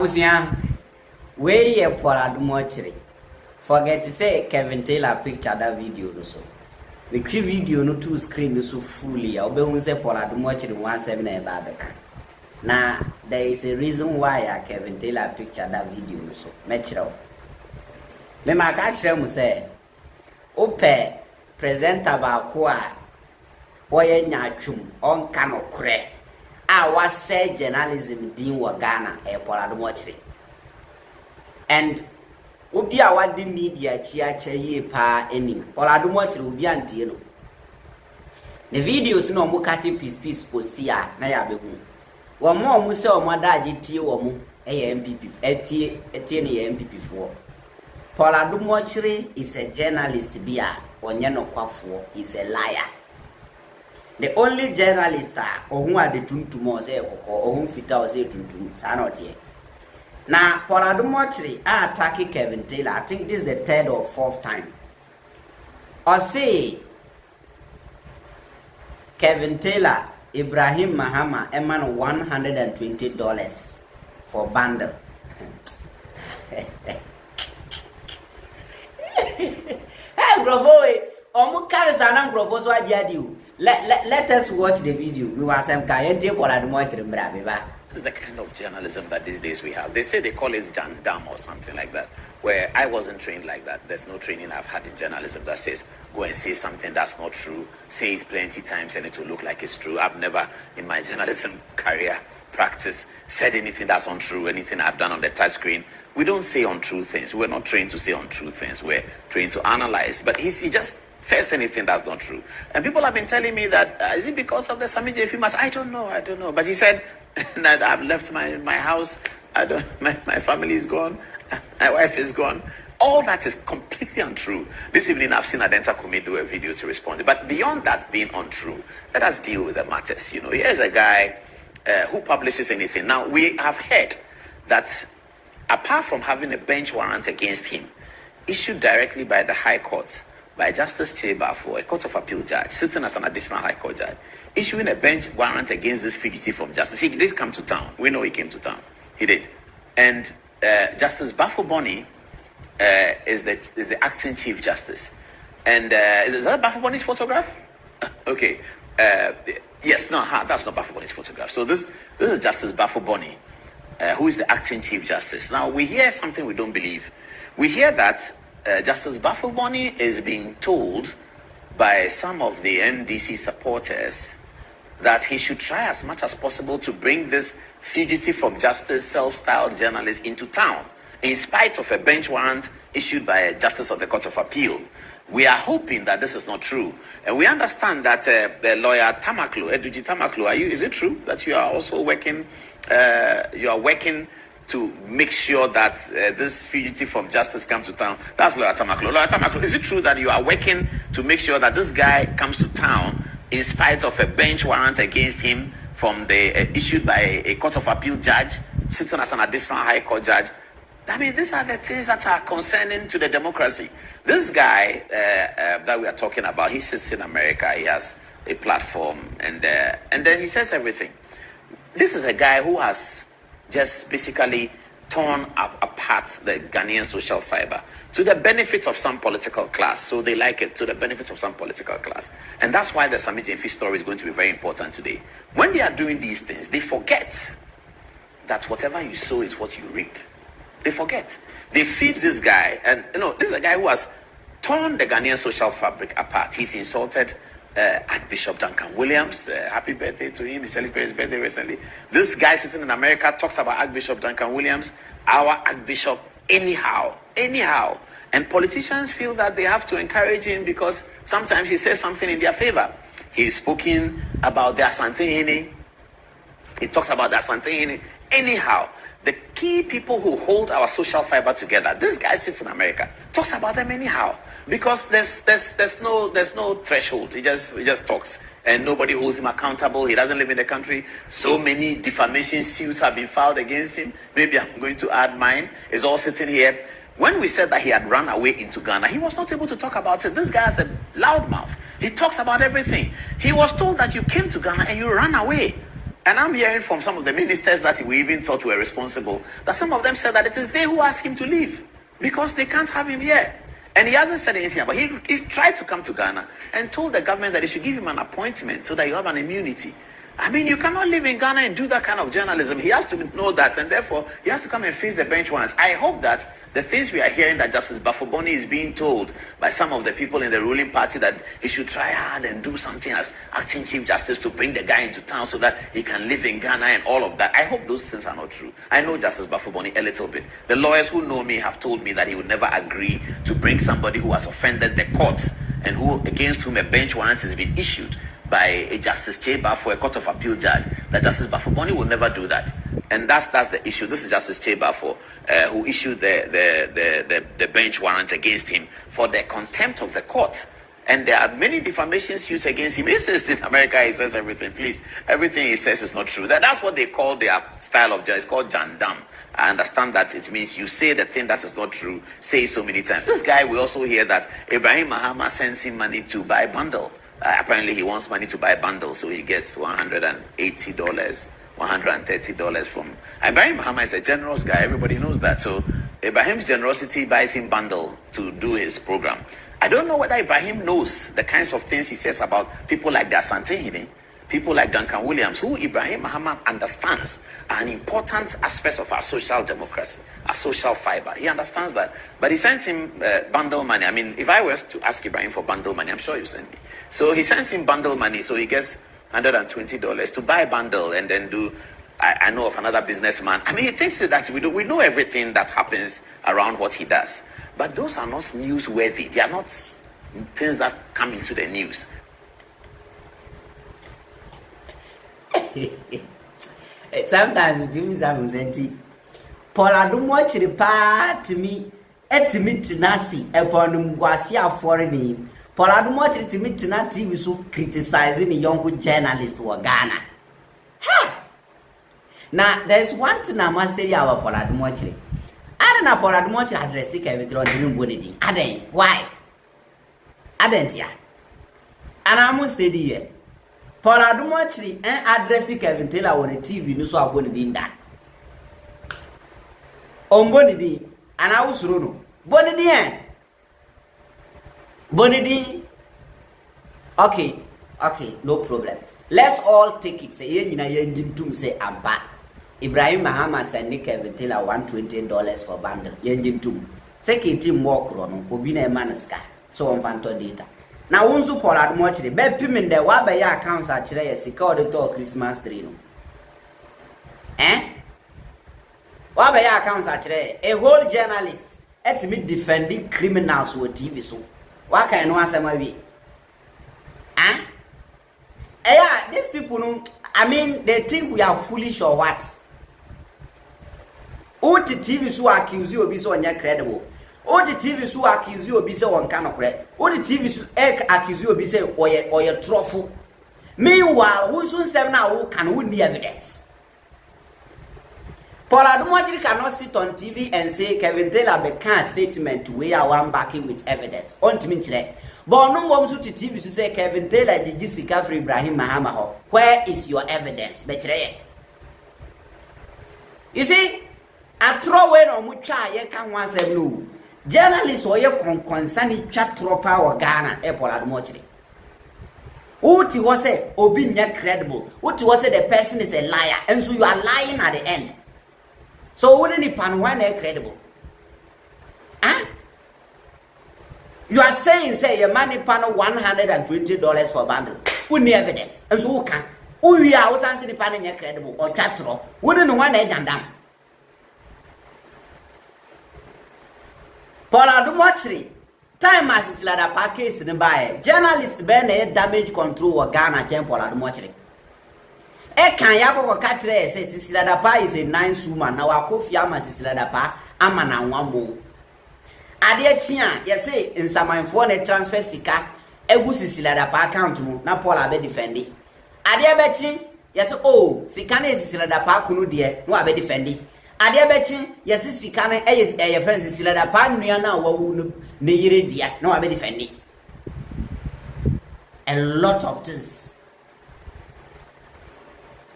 Usia, where ye for Adom Otchere. Forget to say Kevin Taylor picture that video no so. The key video no two screen no so fully. I'll be say for Adom Otchere 17 and Babeka. Now there is a reason why Kevin Taylor picture that video no so. Metro. Me ma catch them say, Ope presenter ba kwa boye nyatwum on kano kure. Our say journalism din wa Ghana for Adom Otchere. And obi a wadi media chiacha ye pa eni for Adom Otchere obi antie no. The videos no mo kati piece post ya na ya behu. Wo mo se o madaje tie wo mo MPP etie ne MPP fo. For Adom Otchere is a journalist bia onye no kwafo is a liar. The only journalist who are the tuntum say or who fit out say tuntum not here. Now, for Adom Otchere attacking Kevin Taylor. I think this is the third or fourth time. Or say Kevin Taylor, Ibrahim Mahama, earn $120 for bundle. Hey, bravo! Omu carry sanam bravo so adiadi. Let us watch the video. We want some kind for Adom Otchere brave. This is the kind of journalism that these days we have. They say they call it jandam or something like that, where I wasn't trained like that. There's no training I've had in journalism that says go and say something that's not true, say it plenty times and it will look like it's true. I've never in my journalism career practice said anything that's untrue, anything I've done on the touch screen. We don't say untrue things. We're not trained to say untrue things. We're trained to analyze. But he just says anything that's not true. And people have been telling me that, is it because of the Sammy J. match? I don't know. But he said that I've left my house. My family is gone. My wife is gone. All that is completely untrue. This evening, I've seen Adenta Kumi do a video to respond. But beyond that being untrue, let us deal with the matters. You know, here's a guy who publishes anything. Now, we have heard that apart from having a bench warrant against him, issued directly by the High Court, by Justice Cheba for a Court of Appeal judge, sitting as an additional High Court judge, issuing a bench warrant against this fugitive from justice. He did come to town. We know he came to town. He did. And Justice Bafo-Boni is the acting Chief Justice. And is that Bafo-Boni's photograph? Okay. Yes, no, that's not Bafo-Boni's photograph. So this is Justice Bafo-Boni, who is the acting Chief Justice. Now, we hear something we don't believe. We hear that Justice Bafo-Boni is being told by some of the NDC supporters that he should try as much as possible to bring this fugitive from justice, self-styled journalist into town, in spite of a bench warrant issued by a justice of the Court of Appeal. We are hoping that this is not true. And we understand that the lawyer Tamaklo, Eduji Tamaklo, is it true that you are also working, to make sure that this fugitive from justice comes to town? That's Lawyer Tamaklo. Lawyer Tamaklo, is it true that you are working to make sure that this guy comes to town in spite of a bench warrant against him from the issued by a Court of Appeal judge, sitting as an additional High Court judge? I mean, these are the things that are concerning to the democracy. This guy that we are talking about, he sits in America. He has a platform, and then he says everything. This is a guy who has just basically torn apart the Ghanaian social fiber to the benefit of some political class. So they like it, to the benefit of some political class. And that's why the Sammy Jemfi story is going to be very important today. When they are doing these things, they forget that whatever you sow is what you reap. They forget. They feed this guy, and this is a guy who has torn the Ghanaian social fabric apart. He's insulted Archbishop Duncan Williams. Happy birthday to him. He celebrated his birthday recently. This guy sitting in America talks about Archbishop Duncan Williams, our Archbishop, anyhow. And politicians feel that they have to encourage him because sometimes he says something in their favor. He's spoken about the Asante Hene. He talks about the Asante Hene. Anyhow, the key people who hold our social fiber together, this guy sits in America, talks about them anyhow, because there's no threshold. He just talks, and nobody holds him accountable. He doesn't live in the country. So many defamation suits have been filed against him. Maybe I'm going to add mine. It's all sitting here. When we said that he had run away into Ghana, he was not able to talk about it. This guy has a loud mouth. He talks about everything. He was told that you came to Ghana and you ran away. And I'm hearing from some of the ministers that we even thought were responsible, that some of them said that it is they who asked him to leave because they can't have him here. And he hasn't said anything about it. He's tried to come to Ghana and told the government that they should give him an appointment so that you have an immunity. I mean, you cannot live in Ghana and do that kind of journalism. He has to know that, and therefore, he has to come and face the bench warrants. I hope that the things we are hearing that Justice Bafoboni is being told by some of the people in the ruling party that he should try hard and do something as acting Chief Justice to bring the guy into town so that he can live in Ghana and all of that. I hope those things are not true. I know Justice Bafoboni a little bit. The lawyers who know me have told me that he would never agree to bring somebody who has offended the courts and against whom a bench warrant has been issued by a Justice Cheba for a court of appeal judge. That Justice Bafoboni will never do that, and that's the issue. This is Justice Cheba who issued the bench warrant against him for the contempt of the court. And there are many defamation suits against him. He says in America, he says everything. Please, everything he says is not true. That's what they call their style of judge. It's called jandam. I understand that it means you say the thing that is not true, say so many times. This guy, we also hear that Ibrahim Mahama sends him money to buy bundle. Apparently, he wants money to buy bundles, so he gets $180, $130 from Ibrahim Mahama. Is a generous guy. Everybody knows that. So Ibrahim's generosity buys him bundle to do his program. I don't know whether Ibrahim knows the kinds of things he says about people like the Asante Hidden, people like Duncan Williams, who Ibrahim Mahama understands are an important aspect of our social democracy, our social fiber. He understands that. But he sends him bundle money. I mean, if I was to ask Ibrahim for bundle money, I'm sure you send me. So he sends him bundle money, so he gets $120 to buy a bundle and then do. I know of another businessman. I mean, he thinks that we know everything that happens around what he does. But those are not newsworthy. They are not things that come into the news. Sometimes we do something. Paul Adom Otchere to me, tenasi, upon Mwasia foreign. Paul Adom Otchere to me tonight was so criticizing a young journalist to Ghana. Ha! Now, there's one thing I must tell you about Paul Adom Otchere. I don't know Paul Adom Otchere address Kevin Taylor on Bonidi. I don't. Why? I don't ya. And I must stay here. Paul Adom Otchere address Kevin Taylor on the TV no so Bonidi that. On Bonidi, and I was Rono. Bonidi. Bonidi. Okay, no problem. Let's all take it. Say, you know, you say, I'm back. Ibrahim Mahama send Kevin Taylor $120 for bundle. Yenjin tum. Say, team walk on, Obina Manaska. So on Fanto data. Now, Unzu Paul Adom Otchere, be pimin de wabaya accounts at Chile, Sika the to Christmas tree. Wabaya accounts at Chile, a whole journalist at me defending criminals with TV so. What can one say, my way? Yeah, these people know. I mean, they think we are foolish or what? All the TVs who accuse you of being so incredible. All the TVs who accuse you of being so uncannot. All the TVs who accuse you of being say or your truffle. Meanwhile, who soon say now who can win the evidence? Paul Adom Otchere cannot sit on TV and say Kevin Taylor became a statement to where I want backing with evidence. On to me, but no one to TV to say Kevin Taylor did Jessica for Ibrahim Mahama. Where is your evidence? You see, I throw away on Mucha, you can once say no. Journalists or your concerning chat tropa or Ghana, Paul Adom Otchere. What was it? Obinya credible. What was it? The person is a liar, and so you are lying at the end. So wouldn't it pan one credible? Huh? You are saying, say, a money panel $120 for bundle. Wouldn't the evidence? And so who can? Who we are also the panel credible or chatro? Wouldn't one edge and down? Paul Adom Otchere, time as is like a package in the buy. Journalist Ben damage control or Ghana, Paul Adom Otchere. Can Yabo catch there? Says Siladapa is a nice woman. Now, our coffee amas is Siladapa, Amana one more. Adia Chia, yes, say in some phone transfer sika, Egus is Siladapa account, na Paula be defending. Adia Betchin, yes, oh, Sikana is Siladapa Kunu dear, no, I be defending. Adia Betchin, yes, Sikana is a friend is Siladapa, Niana, or Nere dear, no, I be defending. A lot of things.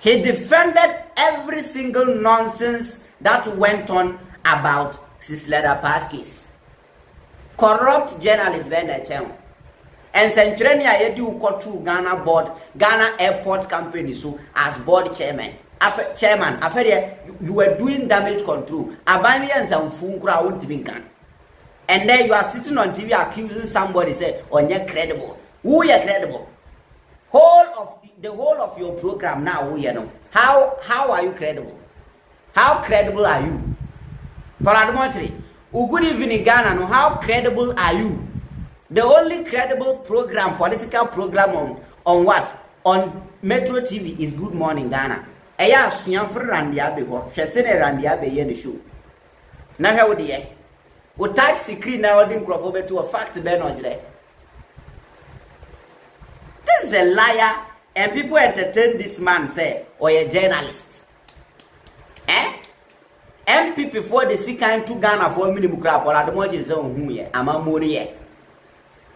He defended every single nonsense that went on about Sisleda Paskis. Corrupt journalists Ben Echem. And Centrania Yedu Kotu Ghana board, Ghana Airport Company so as board chairman. You were doing damage control. Abanians and Funkra won't be gone. And then you are sitting on TV accusing somebody say, "Oh, you're credible." Who you credible? The whole of your program now, who you know? How are you credible? How credible are you? For Adom Otchere, good evening Ghana. No, how credible are you? The only credible program, political program on what? On Metro TV is Good Morning Ghana. Eya suyan for Randia Bego. She said Randia be the show. Now how would ye? O taxi screen now didn't crop to a fact Ben Ojre. This is a liar, and people entertain this man say, or a journalist. MP before the second to Ghana for minimum crap or Adom Otchere zone who ye, Amamoni.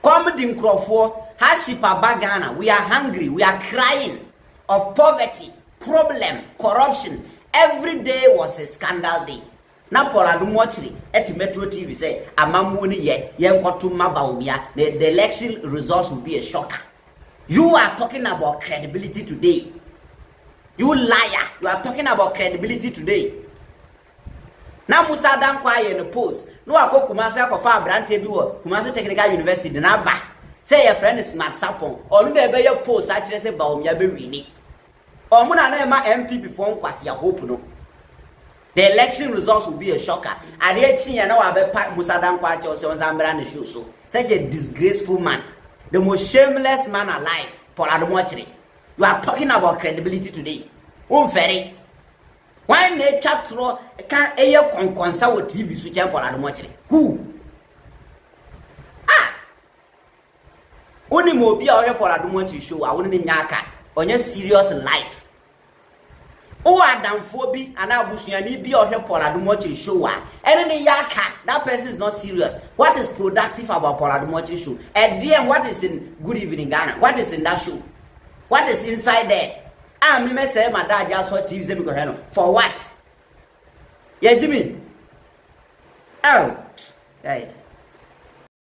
Comedy in Crawford, Hashipa Bagana, we are hungry, we are crying of poverty, problem, corruption. Every day was a scandal day. Now Adom Otchere at Metro TV say, Amamuni ye, Yankotu Mabaumia, the election results will be a shocker. You are talking about credibility today. You liar, you are talking about credibility today. Now Musa Dankwa in the post. No, I go Kumasi for far branch Kumasi Technical University. The number say your friend is smart sapon. Or no, be your post. Actually, say Baumia be winning. Or Muna Nema MP before Kwasi hope no. The election results will be a shocker. And yet, you know, I be pack Musa Dankwa on Zambrand show. So such a disgraceful man, the most shameless man alive. For Adom Otchere, you are talking about credibility today. Ferry. Why they chat through can air consa with TV switch for Adom Otchere? Who? Only more be our for Adom Otchere show. I wouldn't nyaka on your serious life. Oh, Adam Phobi and Abusiani be our for Adom Otchere show. And then yaka, that person is not serious. What is productive about Adom Otchere show? And DM, what is in Good Evening Ghana? What is in that show? What is inside there? Me say my dad just saw TV say because for what? Yeah, Jimmy. Oh, hey.